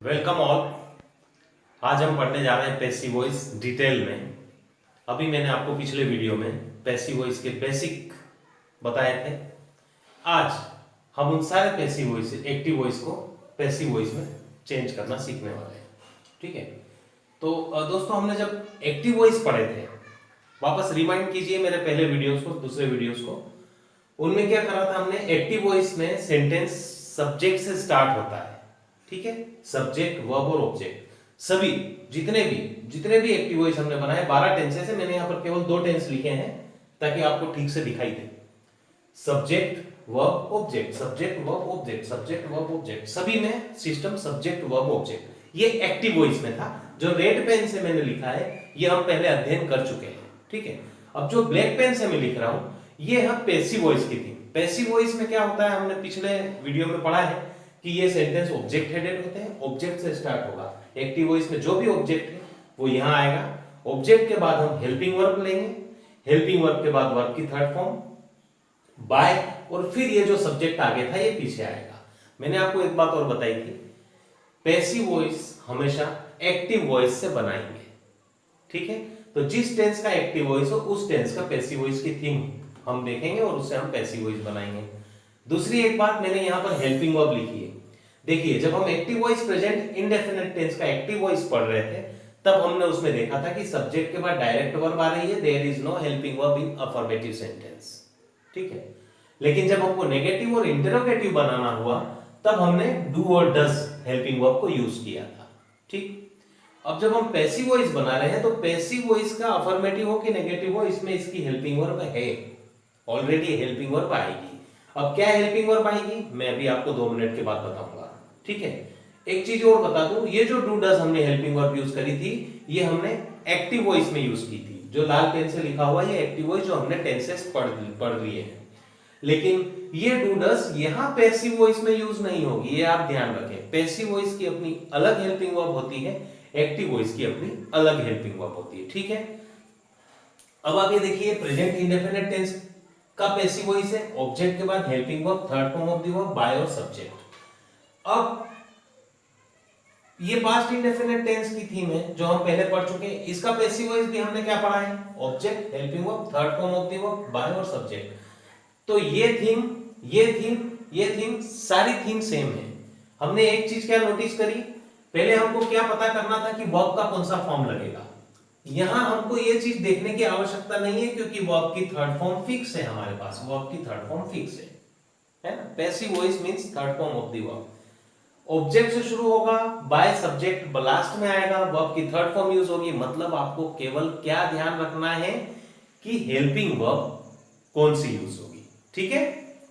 Welcome all. आज हम पढ़ने जा रहे हैं पैसिव वॉइस डिटेल में। अभी मैंने आपको पिछले वीडियो में पैसिव वॉइस के बेसिक बताए थे। आज हम उन सारे पैसिव वॉइस एक्टिव वॉइस को पैसिव वॉइस में चेंज करना सीखने वाले हैं। ठीक है, तो दोस्तों हमने जब एक्टिव वॉइस पढ़े थे, वापस रिमाइंड कीजिए मेरे पहले वीडियोस को, दूसरे वीडियोस को। उनमें क्या करा था हमने? एक्टिव वॉइस में सेंटेंस सब्जेक्ट से स्टार्ट होता है। ठीक है, सब्जेक्ट, वर्ब और ऑब्जेक्ट, सभी जितने भी एक्टिव वॉइस हमने बनाए 12 टेंसेस है। मैंने यहां पर केवल 2 टेंस लिखे हैं ताकि आपको ठीक से दिखाई दे। Subject, verb, object, subject, verb, object, subject, verb, object, सभी में सिस्टम सब्जेक्ट, वर्ब, ऑब्जेक्ट। ये एक्टिव वॉइस में था। जो रेड पेन से मैंने लिखा है ये हम पहले अध्ययन कर चुके हैं। ठीक है, अब जो ब्लैक पेन से मैं लिख रहा हूं ये है पैसिव वॉइस की थी। पैसिव वॉइस में क्या होता है, हमने पिछले वीडियो में पढ़ा है कि ये सेंटेंस ऑब्जेक्ट हेडेड होते हैं, ऑब्जेक्ट से स्टार्ट होगा। एक्टिव वॉइस में जो भी ऑब्जेक्ट है वो यहां आएगा। ऑब्जेक्ट के बाद हम हेल्पिंग वर्ब लेंगे, हेल्पिंग वर्ब के बाद वर्ब की थर्ड फॉर्म बाय, और फिर ये जो सब्जेक्ट आगे था ये पीछे आएगा। मैंने आपको एक बात और बताई थी, पैसिव वॉइस हमेशा एक्टिव वॉइस से बनाएंगे। ठीक है, तो जिस टेंस का एक्टिव वॉइस हो उस टेंस का पैसिव वॉइस की थीम हम देखेंगे और उससे हम पैसिव वॉइस बनाएंगे। दूसरी एक बात, मैंने यहां पर हेल्पिंग वर्ब लिखी है। देखिए, जब हम active voice present indefinite tense का एक्टिव वॉइस पढ़ रहे थे तब हमने उसमें देखा था कि सब्जेक्ट के बाद डायरेक्ट वर्ब आ रही है, there is no helping verb in affirmative sentence. ठीक है, लेकिन जब हमको नेगेटिव और इंटरोगेटिव बनाना हुआ तब हमने डू और डज हेल्पिंग वर्ब को यूज किया था। ठीक, अब जब हम पैसिव वॉइस बना रहे हैं तो पैसिव वॉइस का अफर्मेटिव हो कि नेगेटिव हो, इसमें इसकी हेल्पिंग वर्ब है, ऑलरेडी हेल्पिंग वर्ब आएगी। अब क्या हेल्पिंग वर्ब आएगी मैं अभी आपको 2 मिनट के बाद बताऊंगा। ठीक है, एक चीज और बता दूं, ये जो डू डज हमने हेल्पिंग वर्ब यूज करी थी ये हमने एक्टिव वॉइस में यूज की थी। जो लाल पेन से लिखा हुआ है ये एक्टिव वॉइस जो हमने टेंसेस पढ़ लिए हैं। लेकिन ये डू डज यहां पैसिव वॉइस में यूज नहीं होगी, ये आप ध्यान रखें। पैसिव वॉइस की अपनी अलग हेल्पिंग वर्ब होती है, एक्टिव वॉइस की अपनी अलग हेल्पिंग वर्ब होती है। ठीक है, अब आगे देखिए, प्रेजेंट इंडेफिनिट टेंस का पैसिव वॉइस है, ऑब्जेक्ट के बाद helping verb, third form of the verb bye और सब्जेक्ट। अब ये पास्ट इंडेफिनिट टेंस की थीम है जो हम पहले पढ़ चुके हैं। इसका पैसिव वॉइस भी हमने क्या पढ़ा है? Object, helping verb, third form of the verb bye और सब्जेक्ट। तो ये थीम सारी थीम सेम है। हमने एक चीज क्या नोटिस करी, पहले हमको क्या पता करना था कि वर्ब का कौन सा फॉर्म लगेगा। यहां हमको ये चीज देखने की आवश्यकता नहीं है क्योंकि वर्ब की थर्ड फॉर्म फिक्स है, हमारे पास वर्ब की थर्ड फॉर्म फिक्स है ना। Passive voice means third form of the verb. Object से शुरू होगा, बाय सब्जेक्ट लास्ट में आएगा, वर्ब की थर्ड फॉर्म यूज होगी। मतलब आपको केवल क्या ध्यान रखना है कि हेल्पिंग वर्ब कौन सी यूज होगी। ठीक है,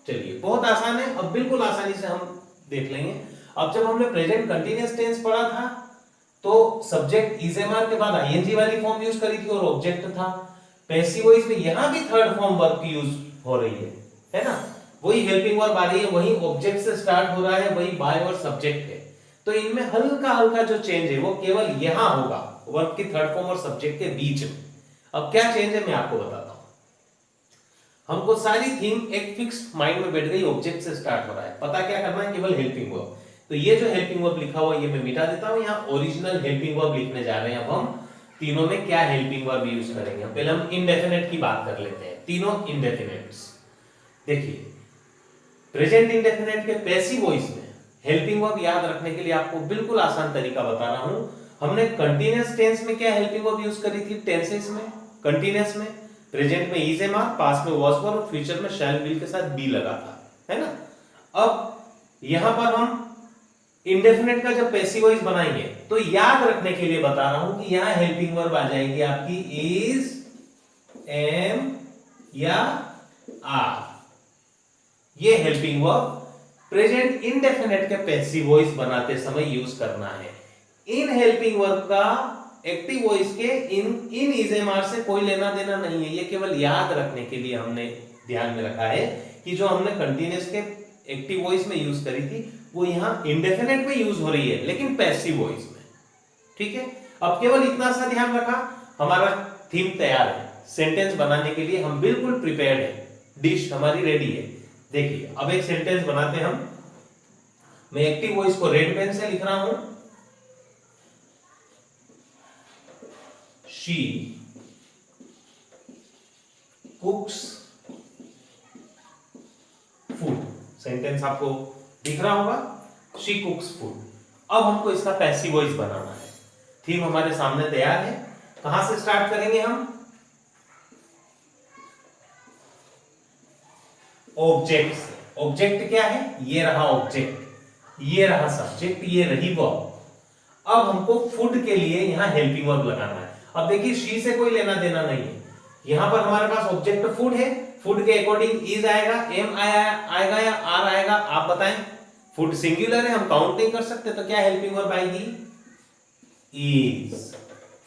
चलिए बहुत आसान है, अब बिल्कुल आसानी से हम देख लेंगे। अब जब हमने प्रेजेंट कंटीन्यूअस टेंस पढ़ा था तो सब्जेक्ट इजेमार के बाद आईएनजी वाली फॉर्म यूज करी थी और ऑब्जेक्ट था। पैसिव वॉइस में यहां भी थर्ड फॉर्म वर्ब की यूज हो रही है ना। वही हेल्पिंग वर्ब आ रही है, वही ऑब्जेक्ट से स्टार्ट हो रहा है, वही बाय और सब्जेक्ट है। तो इनमें हल्का हल्का जो चेंज है वो केवल यहां होगा, वर्ब की थर्ड फॉर्म और सब्जेक्ट के बीच में। अब क्या चेंज है मैं आपको बताता हूं। हमको सारी थीम एक फिक्स माइंड में बैठ गई, ऑब्जेक्ट से स्टार्ट हो रहा है, पता क्या करना है, केवल हेल्पिंग वर्ब। तो ये जो हेल्पिंग वर्ब लिखा हुआ है ये मैं मिटा देता हूं, यहां ओरिजिनल हेल्पिंग वर्ब लिखने जा रहे हैं। अब हम तीनों में क्या हेल्पिंग वर्ब यूज करेंगे, पहले हम इंडेफिनिट की बात कर लेते हैं। तीनों इंडेफिनिट्स देखिए, प्रेजेंट इंडेफिनिट के पैसिव वॉइस में हेल्पिंग वर्ब याद रखने के लिए आपको बिल्कुल आसान तरीका बता रहा हूं। हमने कंटीन्यूअस टेंस में क्या हेल्पिंग वर्ब यूज करी थी, टेंसेस में, कंटीन्यूअस में, प्रेजेंट में इज एम आर, पास्ट में वाज वर और फ्यूचर में शैल विल के साथ बी लगा था, है ना। अब यहां पर हम इंडेफिनिट का जब पैसिव वॉइस बनाएंगे तो याद रखने के लिए बता रहा हूं कि यहां हेल्पिंग वर्ब आ जाएगी आपकी इज, एम या आर। ये हेल्पिंग वर्ब प्रेजेंट इंडेफिनिट के पैसिव वॉइस बनाते समय यूज करना है। इन हेल्पिंग वर्ब का एक्टिव वॉइस के इन इजेमार से कोई लेना देना नहीं है। ये केवल याद रखने के लिए हमने ध्यान में रखा है कि जो हमने कंटीन्यूअस के एक्टिव वॉइस में यूज करी थी वो यहां इंडेफिनिट में यूज हो रही है लेकिन पैसिव वॉइस में। ठीक है, अब केवल इतना सा ध्यान रखा, हमारा थीम तैयार है, सेंटेंस बनाने के लिए हम बिल्कुल प्रिपेयर्ड है, डिश हमारी रेडी है। देखिए अब एक सेंटेंस बनाते हैं हम। मैं एक्टिव वॉइस को रेड पेन से लिख रहा हूं शी कुक्स फूड। सेंटेंस आपको दिख रहा होगा, शी कुक्स फूड। अब हमको इसका पैसिव वॉइस बनाना है। थीम हमारे सामने तैयार है। कहां से स्टार्ट करेंगे हम? ऑब्जेक्ट से। ऑब्जेक्ट क्या है? ये रहा ऑब्जेक्ट, ये रहा सब्जेक्ट, ये रही वर्ब। अब हमको फूड के लिए यहां हेल्पिंग वर्ब लगाना है। अब देखिए शी से कोई लेना देना नहीं है, यहां पर हमारे पास ऑब्जेक्ट फूड है। फूड के अकॉर्डिंग इज आएगा, एम आएगा या आर आएगा, आप बताएं। फूड सिंगुलर है, हम काउंट नहीं कर सकते, तो क्या हेल्पिंग वर्ब आएगी? इज।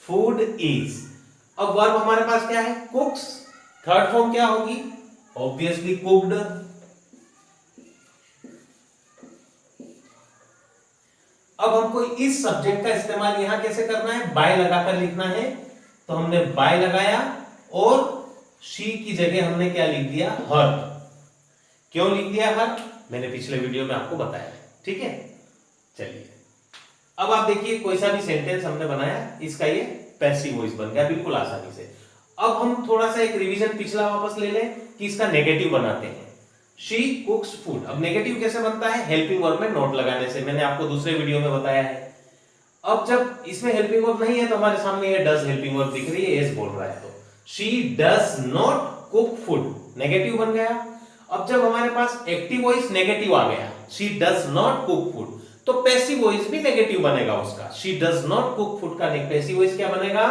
Food is. अब वर्ब हमारे पास क्या है? कुक्स। थर्ड फॉर्म क्या होगी? Obviously cooked. अब हमको इस सब्जेक्ट का इस्तेमाल यहां कैसे करना है? बाय लगाकर लिखना है। तो हमने बाय लगाया और शी की जगह हमने क्या लिख दिया? हर। क्यों लिख दिया हर? मैंने पिछले वीडियो में आपको बताया है, ठीक है। चलिए अब आप देखिए, कोई सा भी सेंटेंस हमने बनाया, इसका ये पैसिव वॉइस बन गया बिल्कुल आसानी से। अब हम थोड़ा सा एक रिवीजन पिछला वापस ले लें कि इसका नेगेटिव बनाते हैं। She कुक्स food. अब नेगेटिव कैसे बनता है? हेल्पिंग वर्ब में नॉट लगाने से। मैंने आपको दूसरे वीडियो में बताया है। अब जब इसमें हेल्पिंग वर्ब नहीं है तो हमारे सामने ये डज हेल्पिंग वर्ब दिख रही है, एस बोल रहा है, तो she does not cook food, negative बन गया। अब जब हमारे पास एक्टिव वॉइस नेगेटिव आ गया, she does not cook food, तो पैसिव वॉइस भी नेगेटिव बनेगा उसका। She does not cook food का पैसिव वॉइस क्या बनेगा?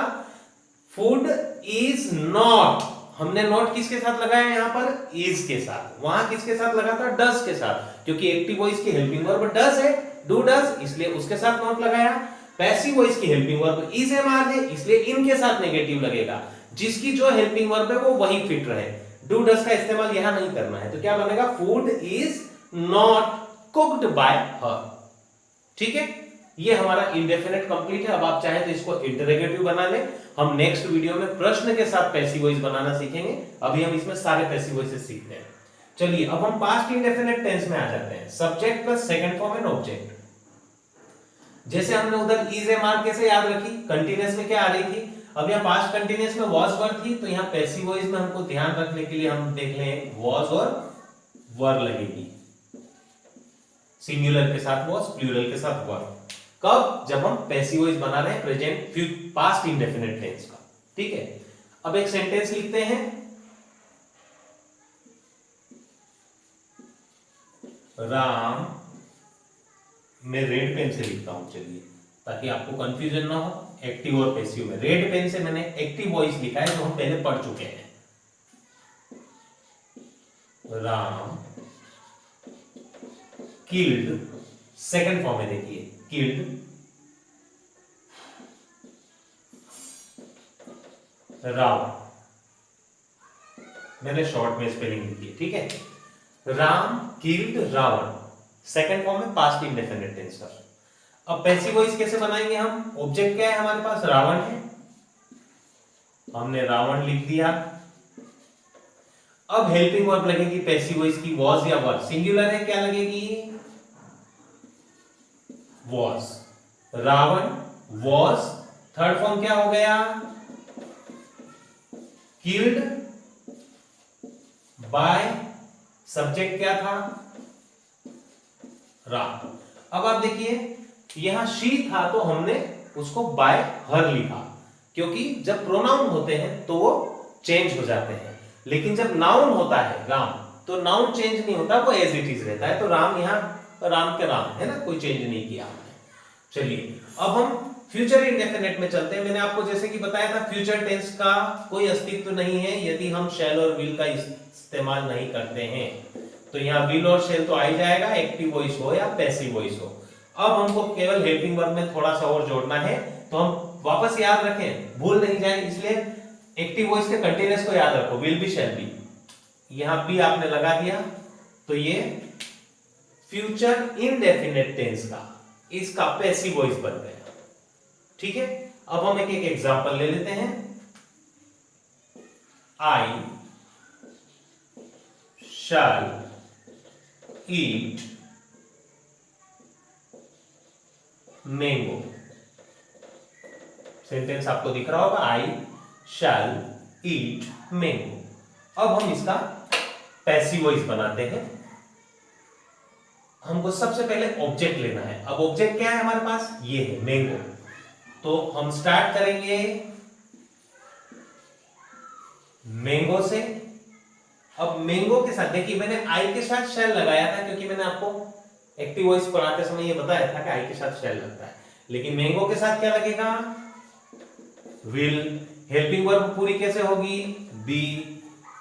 Food is not. हमने नॉट किसके साथ लगाया? यहां पर इज के साथ। वहां किसके साथ लगा था? डज के साथ, क्योंकि एक्टिव वॉइस की हेल्पिंग वर्ब डज है, डू डज, इसलिए उसके साथ नॉट लगाया। पैसिव वॉइस की helping verb is am are है, इसलिए इनके साथ नेगेटिव लगेगा। जिसकी जो हेल्पिंग वर्ब है वो वही फिट रहे। डू डज का इस्तेमाल यहां नहीं करना है, तो क्या बनेगा? Food is not cooked bye हर। ठीक है, ये हमारा इंडेफिनेट कंप्लीट है। अब आप चाहें तो इसको इंटरोगेटिव बना लें। हम नेक्स्ट वीडियो में प्रश्न के साथ पैसिव वॉइस बनाना सीखेंगे। अभी हम इसमें सारे पैसिव वॉइसेस सीखते हैं। चलिए अब हम पास्ट इंडेफिनेट टेंस में आ जाते हैं। Subject plus second form and object. जैसे हमने उधर इज एम आर कैसे याद रखी? कंटीन्यूअस में क्या आ रही थी? अब यहाँ पास्ट कंटीन्यूअस में वॉज वर थी, तो यहाँ पैसिव वॉइस में हमको ध्यान रखने के लिए हम देख लें वॉज और वर लगेगी। सिंगुलर के साथ वॉज, प्लूरल के साथ वर। कब? जब हम पैसिव वॉइस बना रहे हैं प्रेजेंट पास्ट इंडेफिनिट टेंस का। ठीक है, अब एक सेंटेंस लिखते हैं। राम, मैं रेड पेन से लिखता हूं, चलिए, ताकि आपको कंफ्यूजन ना हो एक्टिव और पैसिव में। रेड पेन से मैंने एक्टिव वॉइस लिखा है, जो हम पहले पढ़ चुके हैं। राम किल्ड, सेकंड फॉर्म में देखिए, किल्ड रावण। मैंने शॉर्ट में स्पेलिंग लिखी है, ठीक है। Ram killed Ravan, second form में पास्ट इंडेफिनिट टेंस का। अब पैसिव वॉइस कैसे बनाएंगे हम? ऑब्जेक्ट क्या है हमारे पास? रावण है, हमने रावण लिख दिया। अब हेल्पिंग वर्ब लगेगी पैसिव वॉइस की, वॉज या वर। सिंगुलर है, क्या लगेगी? Was. Ravan was, third form क्या हो गया? किल्ड बाय, सब्जेक्ट क्या था? राम। अब आप देखिए, यहां शी था तो हमने उसको बाय हर लिखा, क्योंकि जब प्रोनाउन होते हैं तो वो चेंज हो जाते हैं, लेकिन जब नाउन होता है राम, तो नाउन चेंज नहीं होता, वो एज इट इज रहता है। तो राम यहां राम के राम है ना, कोई चेंज नहीं किया हमने। चलिए अब हम फ्यूचर इंडेफिनेट में चलते हैं। मैंने आपको जैसे कि बताया था, फ्यूचर टेंस का कोई अस्तित्व नहीं है यदि हम शैल और विल का इस्तेमाल नहीं करते हैं। तो यहाँ विल और शैल तो आ ही जाएगा, एक्टिव वॉइस हो या पैसिव वॉइस हो। अब हमको केवल हेल्पिंग वर्ब में थोड़ा सा और जोड़ना है, तो हम वापस याद रखें, भूल नहीं जाए, इसलिए एक्टिव वॉइस के कंटीन्यूअस को याद रखो, विल बी शैल बी। यहां भी आपने लगा दिया, तो ये फ्यूचर इनडेफिनेट टेंस का, इसका पैसिव वॉइस बन गया। ठीक है, अब हम एक एक एग्जांपल ले लेते हैं। आई शैल ईट मैंगो। सेंटेंस आपको दिख रहा होगा, आई शैल ईट मैंगो। अब हम इसका पैसिव वॉइस बनाते हैं। हमको सबसे पहले ऑब्जेक्ट लेना है। अब ऑब्जेक्ट क्या है हमारे पास, ये है मैंगो। तो हम स्टार्ट करेंगे मैंगो से। अब मैंगो के साथ देखिए मैंने आई के साथ शैल लगाया था, क्योंकि मैंने आपको एक्टिव वॉइस पढ़ाते समय ये बताया था कि आई के साथ शैल लगता है। लेकिन मैंगो के साथ क्या लगेगा, विल। हेल्पिंग वर्ब पूरी कैसे होगी, बी।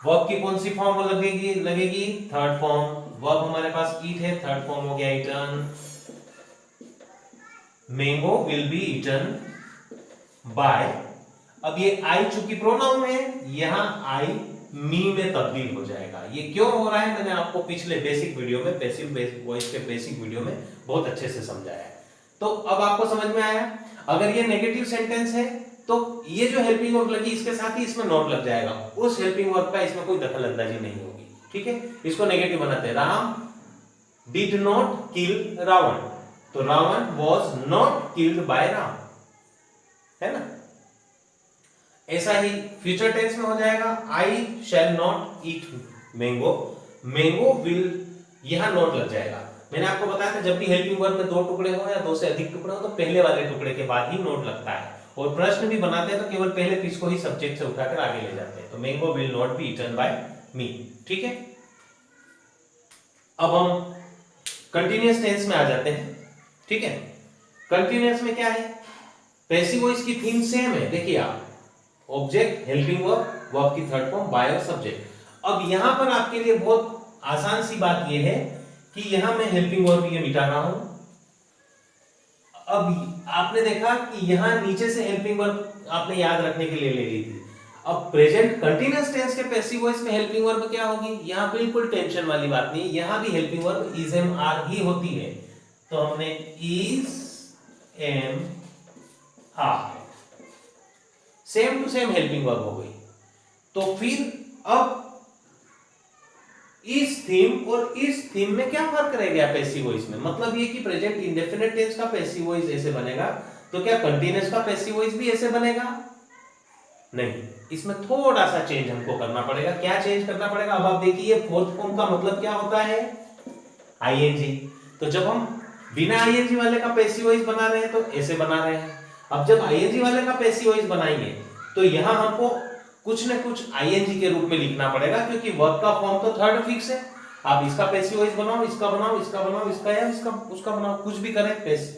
वर्ब की कौन सी फॉर्म लगेगी थर्ड फॉर्म। वर्ब हमारे पास ईट है, थर्ड फॉर्म हो गया eaten. Mango will be eaten by. अब ये आई चूंकि प्रोनाउन है, यहां आई मी में तब्दील हो जाएगा। ये क्यों हो रहा है मैंने आपको पिछले बेसिक वीडियो में, पैसिव वॉइस के बेसिक वीडियो में बहुत अच्छे से समझाया है। तो अब आपको समझ में आया। अगर ये नेगेटिव सेंटेंस है तो ये जो हेल्पिंग वर्ब लगी इसके साथ ही इसमें नॉट लग जाएगा। उस हेल्पिंग वर्ब का इसमें कोई दखल अंदाजी नहीं होगी। ठीक है, इसको नेगेटिव बनाते हैं। Ram did not kill Ravan, तो Ravan was not killed by Ram, है ना। ऐसा ही फ्यूचर टेंस में हो जाएगा, I shall not eat mango, mango will, यहां नॉट लग जाएगा। मैंने आपको बताया था जब भी हेल्पिंग वर्ब में दो टुकड़े हो या दो से अधिक टुकड़े हो तो पहले वाले टुकड़े के बाद ही नोट लगता है। और प्रश्न भी बनाते हैं तो केवल पहले पीस को ही सब्जेक्ट से उठाकर आगे ले जाते हैं। तो mango will not be eaten by me. ठीक है, अब हम कंटीन्यूअस टेंस में आ जाते हैं। ठीक है, कंटीन्यूअस में क्या है, पैसिव वॉइस की थीम सेम है। देखिए आप, ऑब्जेक्ट, हेल्पिंग वर्ब, वर्ब की थर्ड फॉर्म, बाय और सब्जेक्ट। अब यहां पर आपके लिए बहुत आसान सी बात यह है कि यहां मैं हेल्पिंग वर्ब ये मिटा रहा हूं। अब आपने देखा कि यहां नीचे से हेल्पिंग वर्ब आपने याद रखने के लिए ले ली थी। अब प्रेजेंट कंटीन्यूअस टेंस के पैसिव वॉइस में हेल्पिंग वर्ब क्या होगी, यहां बिल्कुल टेंशन वाली बात नहीं, यहां भी helping verb is am are ही होती है। तो हमने is am are, same to same helping verb हो गई। तो फिर अब इस थीम और इस थीम में क्या फर्क रह गया पैसिव वॉइस में, मतलब ये कि प्रेजेंट इंडेफिनिट टेंस का पैसिव वॉइस ऐसे बनेगा, तो क्या कंटीन्यूअस का पैसिव वॉइस भी ऐसे बनेगा, नहीं। इसमें थोड़ा सा चेंज हमको करना पड़ेगा। क्या चेंज करना पड़ेगा, अब आप देखिए फोर्थ फॉर्म का मतलब क्या होता है, आईएनजी। तो जब हम बिना आईएनजी वाले का पैसिव वॉइस बना रहे हैं तो ऐसे बना रहे हैं। अब जब आईएनजी वाले का पैसिव वॉइस बनाएंगे तो यहां हमको कुछ न कुछ आईएनजी के रूप में लिखना पड़ेगा, क्योंकि वर्ब का फॉर्म तो थर्ड फिक्स है। आप इसका पैसिव वॉइस बनाओ, इसका बनाओ, इसका बनाओ, इसका या इसका उसका बनाओ, कुछ भी करें,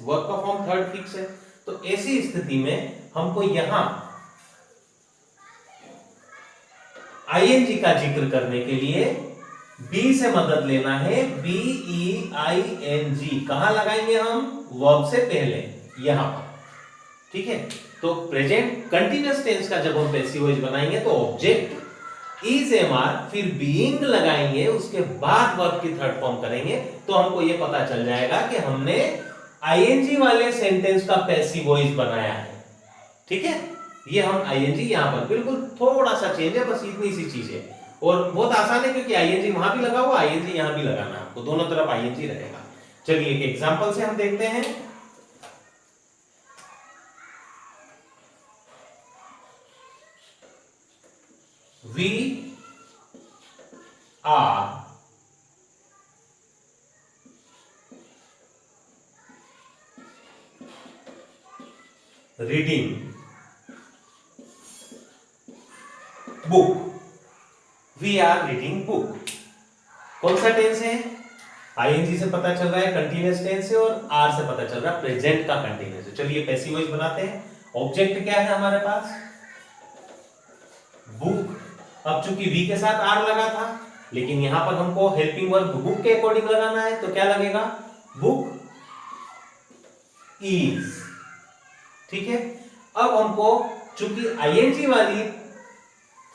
वर्ब का फॉर्म थर्ड फिक्स है। तो ऐसी स्थिति में हमको यहां आईएनजी का जिक्र करने के लिए बी से मदद लेना है। बी ई आई एन जी कहां लगाएंगे हम, वर्ब से पहले, यहां पर। ठीक है, तो प्रेजेंट कंटीन्यूअस टेंस का जब हम पैसिव वॉइस बनाएंगे तो ऑब्जेक्ट इज एम आर, फिर बीइंग लगाएंगे, उसके बाद वर्ब की थर्ड फॉर्म करेंगे, तो हमको यह पता चल जाएगा कि हमने आईएनजी वाले सेंटेंस का पैसिव वॉइस बनाया है। ठीक है, ये हम आईएनजी यहां पर बिल्कुल थोड़ा सा चेंज है, बस इतनी सी चीज है। और बहुत आसान है, क्योंकि आईएनजी वहां भी लगा हुआ, आईएनजी यहां भी लगाना है आपको, दोनों तरफ आईएनजी रहेगा। चलिए एक एग्जांपल से हम देखते हैं। We are reading book. We are reading book. कौन सा टेंस है, आईएनजी से पता चल रहा है कंटीन्यूअस टेंस है, और आर से पता चल रहा है प्रेजेंट का कंटीन्यूअस है। चलिए पैसिव वॉइस बनाते हैं। ऑब्जेक्ट क्या है हमारे पास, बुक। अब चूंकि वी के साथ आर लगा था, लेकिन यहां पर हमको हेल्पिंग वर्ब बुक के अकॉर्डिंग लगाना है, तो क्या लगेगा, बुक इज। ठीक है, अब हमको चूंकि आईएनजी वाली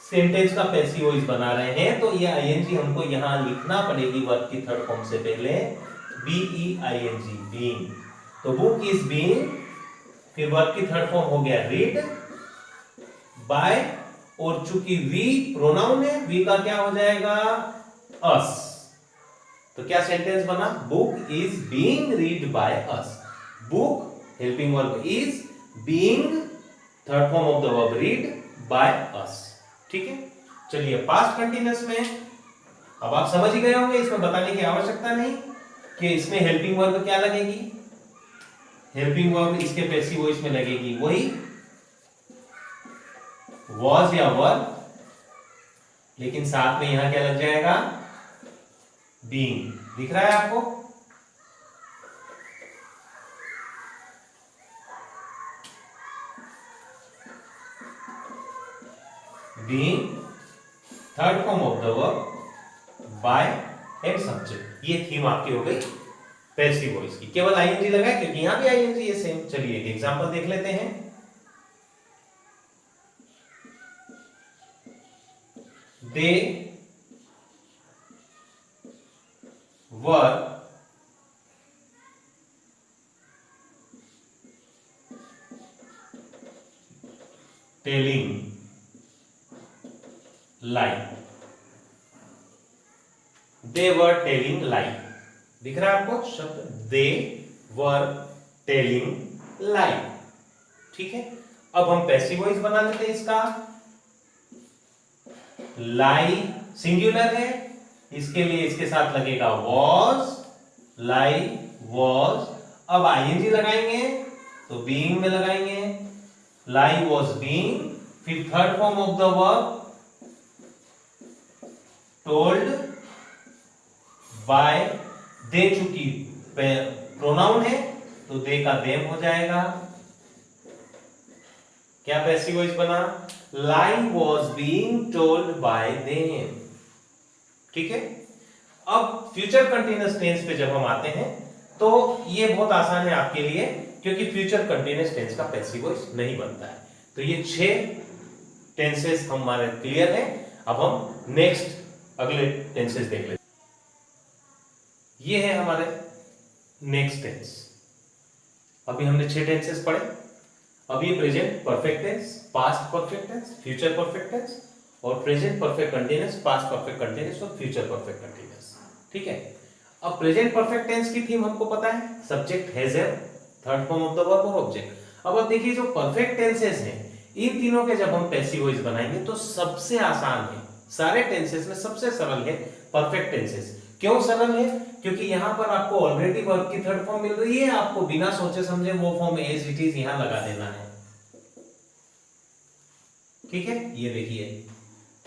सेंटेंस का पैसिव वॉइस बना रहे हैं, तो ये आईएनजी हमको यहां लिखना पड़ेगी वर्ब की थर्ड फॉर्म से पहले, B E I N G, being. तो बुक इज बीइंग, फिर वर्ब की थर्ड फॉर्म हो गया रीड बाय, और चूंकि वी प्रोनाउन है, वी का क्या हो जाएगा, अस। तो क्या सेंटेंस बना, book is being read by us. Book helping verb is being third form of the verb read by us. ठीक है, चलिए पास्ट कंटिन्यूअस में अब आप समझ ही गए होंगे, इसमें बताने की आवश्यकता नहीं कि इसमें हेल्पिंग वर्ब क्या लगेगी। हेल्पिंग वर्ब इसके पैसिव वॉइस में लगेगी वही was या वर, लेकिन साथ में यहां क्या लग जाएगा, बीइंग। दिख रहा है आपको? Being third form of the verb bye and subject. ये थीम आपकी हो गई पैसिव वॉइस की। केवल आईएनजी लगाए क्योंकि यहां भी आईएनजी है सेम। चलिए एक एग्जांपल देख लेते हैं। They were telling lie. They were telling lie. दिख रहा है आपको शब्द दे वर टेलिंग लाई। ठीक है, अब हम पैसिव वॉइस बना लेते हैं इसका। लाई सिंगुलर है, इसके लिए इसके साथ लगेगा वॉज, लाई वॉज। अब आईएनजी लगाएंगे तो बीइंग में लगाएंगे, लाई वॉज बीइंग। फिर third form of the verb told by, they चूंकि प्रोनाउन है तो दे का देम हो जाएगा। क्या पैसिव वॉइस बना, lie was being told by them. ठीक है, अब फ्यूचर कंटिन्यूअस टेंस पे जब हम आते हैं तो ये बहुत आसान है आपके लिए, क्योंकि फ्यूचर कंटिन्यूअस टेंस का पैसिव वॉइस नहीं बनता है। तो ये 6 टेंसेस हमारे क्लियर है। अब हम नेक्स्ट अगले टेंसेस देख लेते हैं। ये है हमारे नेक्स्ट टेंस। अभी हमने 6 टेंसेस पढ़े। अब ये present perfect tense, past perfect tense, future perfect tense और present perfect continuous, past perfect continuous और फ्यूचर परफेक्ट कंटीन्यूअस। ठीक है, अब प्रेजेंट परफेक्ट टेंस की थीम हमको पता है, subject has have, third form of the verb और ऑब्जेक्ट। अब आप देखिए जो परफेक्ट टेंसेस हैं, इन तीनों के जब हम पैसिव वॉइस बनाएंगे तो सबसे आसान है, सारे टेंसेस में सबसे सरल है परफेक्ट टेंसेस। क्यों सरल है? क्योंकि यहां पर आपको ऑलरेडी वर्ब की थर्ड फॉर्म मिल रही है, आपको बिना सोचे समझे वो फॉर्म एज इट इज यहां लगा देना है। ठीक है, ये देखिए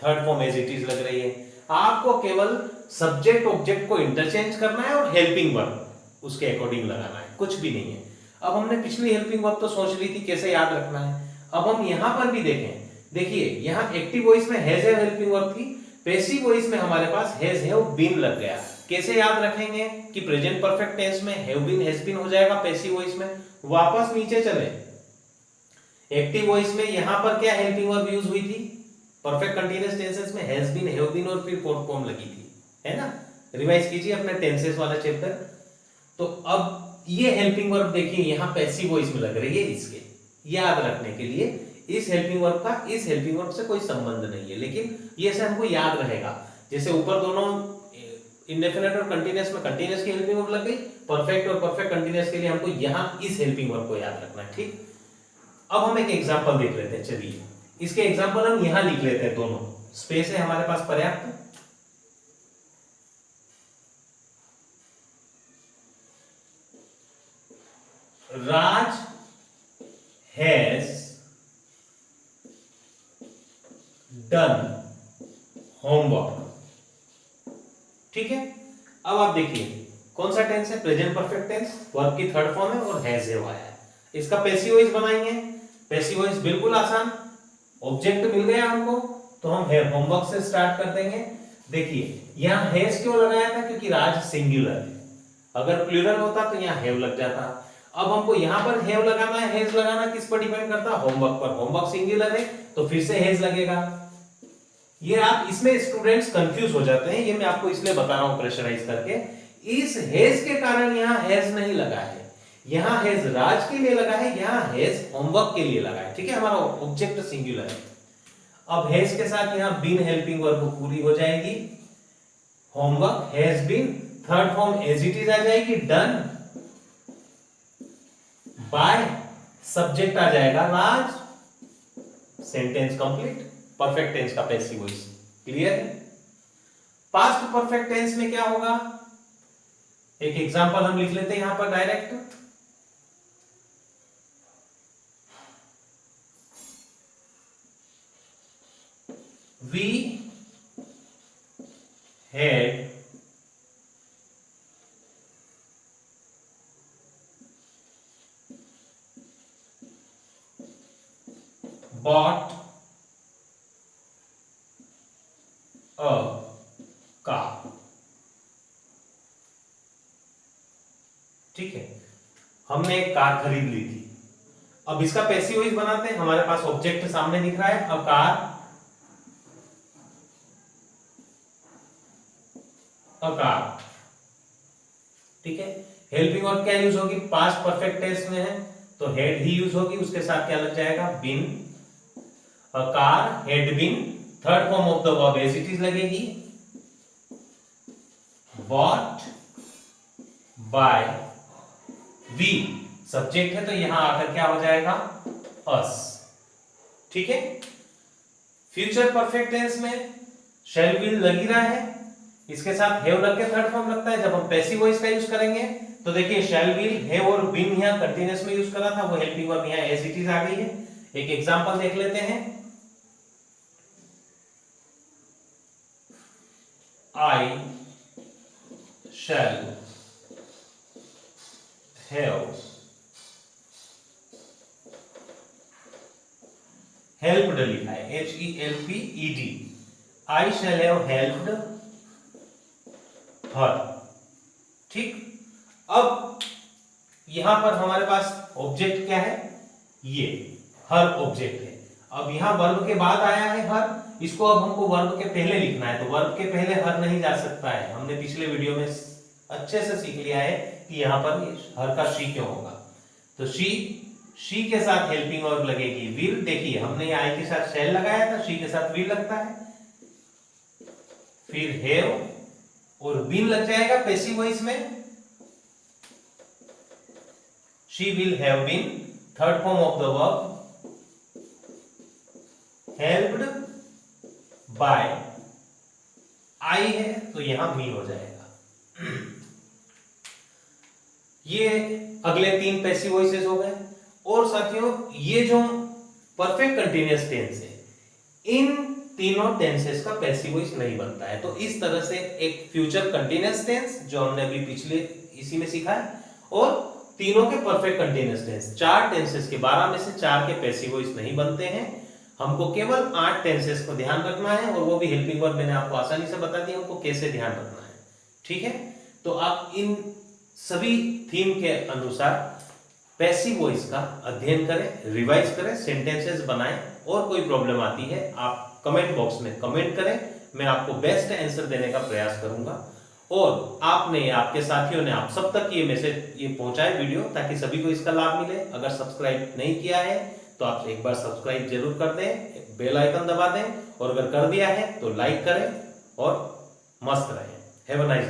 third form as it is लग रही है। आपको केवल सब्जेक्ट ऑब्जेक्ट को इंटरचेंज करना है और हेल्पिंग वर्ब उसके अकॉर्डिंग लगाना है, कुछ भी नहीं है। अब हमने पिछली हेल्पिंग वर्ब तो सोच ली थी कैसे याद रखना है। अब हम यहां पर भी देखें, देखिए यहां एक्टिव वॉइस में हैज हैव हेल्पिंग वर्ब थी, पैसिव वॉइस में हमारे पास हैज हैव बीन लग गया। कैसे याद रखेंगे कि प्रेजेंट परफेक्ट टेंस में हैव बीन हैज बीन हो जाएगा पैसिव वॉइस में। वापस नीचे चले, एक्टिव वॉइस में यहां पर क्या हेल्पिंग वर्ब यूज हुई थी, परफेक्ट कंटीन्यूअस टेंसेस में हैज बीन हैव बीन और फिर फोर्थ फॉर्म लगी थी, है ना। रिवाइज कीजिए अपने टेंसेस वाला चैप्टर। तो अब ये हेल्पिंग वर्ब देखिए यहां पैसिव वॉइस में लग रही है। इसके याद रखने के लिए इस हेल्पिंग वर्ब का इस हेल्पिंग वर्ब से कोई संबंध नहीं है, लेकिन ये से हमको याद रहेगा। जैसे ऊपर दोनों इंडेफिनिट और कंटीन्यूअस में कंटीन्यूअस की हेल्पिंग वर्ब लग गई, परफेक्ट और परफेक्ट कंटीन्यूअस के लिए हमको यहां इस हेल्पिंग वर्ब को याद रखना है। ठीक, अब हम एक एग्जांपल देख लेते हैं। चलिए इसके एग्जांपल हम यहां लिख लेते हैं, दोनों स्पेस है हमारे पास पर्याप्त। राज हैज डन होमवर्क। ठीक है, अब आप देखिए कौन सा टेंस है, प्रेजेंट परफेक्ट टेंस, वर्ब की थर्ड फॉर्म है और हैज हैव आया है। इसका पैसिव वॉइस बनाएंगे। पैसिव वॉइस बिल्कुल आसान, ऑब्जेक्ट मिल गया हमको तो हम होमवर्क से स्टार्ट कर देंगे। देखिए यहां हैज क्यों लगाया था, क्योंकि राज सिंगुलर है, अगर प्लूरल होता तो यहां हैव लग जाता। अब हमको यहां पर हैव लगाना है, हैज लगाना किस पर डिपेंड करता है, होमवर्क पर। होमवर्क सिंगुलर है तो फिर से हैज लगेगा। ये आप इसमें स्टूडेंट्स कंफ्यूज हो जाते हैं, ये मैं आपको इसलिए बता रहा हूं प्रेशराइज करके। इस हैज के कारण यहां हैज नहीं लगा है, यहां हैज राज के लिए लगा है, यहां हैज होमवर्क के लिए लगा है। ठीक है, हमारा ऑब्जेक्ट सिंगुलर है। अब हैज के साथ यहां बीन हेल्पिंग वर्ब पूरी हो जाएगी, homework has been, third form as it is आ जाएगी, डन बाय, सब्जेक्ट आ जाएगा Raj, sentence complete. Perfect tense का पैसिव वॉइस क्लियर है। पास्ट परफेक्ट टेंस में क्या होगा, एक एग्जांपल हम लिख लेते हैं यहां पर direct. We had bought a car। ठीक है, हमने एक कार खरीद ली थी। अब इसका पैसिव वॉइस बनाते हैं। हमारे पास ऑब्जेक्ट सामने दिख रहा है, अ कार, अ कार। ठीक है, हेल्पिंग वर्ब क्या यूज होगी, पास्ट परफेक्ट टेंस में है तो हैड ही यूज होगी, उसके साथ क्या लग जाएगा, been. A car had been, third form of the verb as it is लगेगी, बॉट बाय वी। सब्जेक्ट है तो यहां आकर क्या हो जाएगा, अस। ठीक है, फ्यूचर परफेक्ट टेंस में शैल विल लग ही रहा है, इसके साथ हैव लग के थर्ड फॉर्म लगता है। जब हम पैसिव वॉइस का यूज करेंगे तो देखिए शैल विल, हैव और बीन यहां कंटीन्यूअस में यूज करा था, वो हेल्पिंग वर्ब यहां एज इट इज आ गई है। एक एग्जांपल देख लेते हैं, आई शैल हैव हेल्प्ड लिखा है, HELPED, I shall have helped हर। ठीक, अब यहां पर हमारे पास ऑब्जेक्ट क्या है, ये हर ऑब्जेक्ट है। अब यहां वर्ब के बाद आया है हर, इसको अब हमको वर्ब के पहले लिखना है, तो वर्ब के पहले हर नहीं जा सकता है। हमने पिछले वीडियो में अच्छे से सीख लिया है कि यहां पर हर का शी क्यों होगा। तो शी के साथ हेल्पिंग वर्ब लगेगी विल। देखिए हमने आई के साथ शैल लगाया था, शी के साथ विल लगता है, फिर हैव और बीन लग जाएगा पैसिव वॉइस में, she will have been, third form of the verb helped by I है तो यहां बीन हो जाएगा। ये अगले तीन पैसिव वॉइसेस हो गए। और साथियों ये जो परफेक्ट कंटीन्यूअस टेंस है, इन तीनों टेंसेस का पैसिव वॉइस नहीं बनता है। तो इस तरह से एक फ्यूचर कंटीन्यूअस टेंस जो हमने अभी पिछले इसी में सीखा है, और तीनों के परफेक्ट कंटीन्यूअस टेंस, चार टेंसेस के 12 में से 4 के पैसिव वॉइस नहीं बनते हैं। हमको केवल 8 टेंसेस को ध्यान रखना है, और वो भी हेल्पिंग वर्ब मैंने आपको आसानी से बता दिया हमको कैसे ध्यान रखना है। ठीक है, तो आप इन सभी थीम के अनुसार पैसिव वॉइस का अध्ययन करें, रिवाइज करें, सेंटेंसेस बनाएं। और कोई प्रॉब्लम आती है आप कमेंट बॉक्स में कमेंट करें, मैं आपको बेस्ट आंसर देने का प्रयास करूंगा। और आपने, आपके साथियों ने, आप सब तक ये मैसेज ये पहुंचाए वीडियो, ताकि सभी को इसका लाभ मिले। अगर सब्सक्राइब नहीं किया है तो आप एक बार सब्सक्राइब जरूर कर दें, बेल आइकन दबा दें, और अगर कर दिया है तो लाइक करें और मस्त रहें। Have a nice day.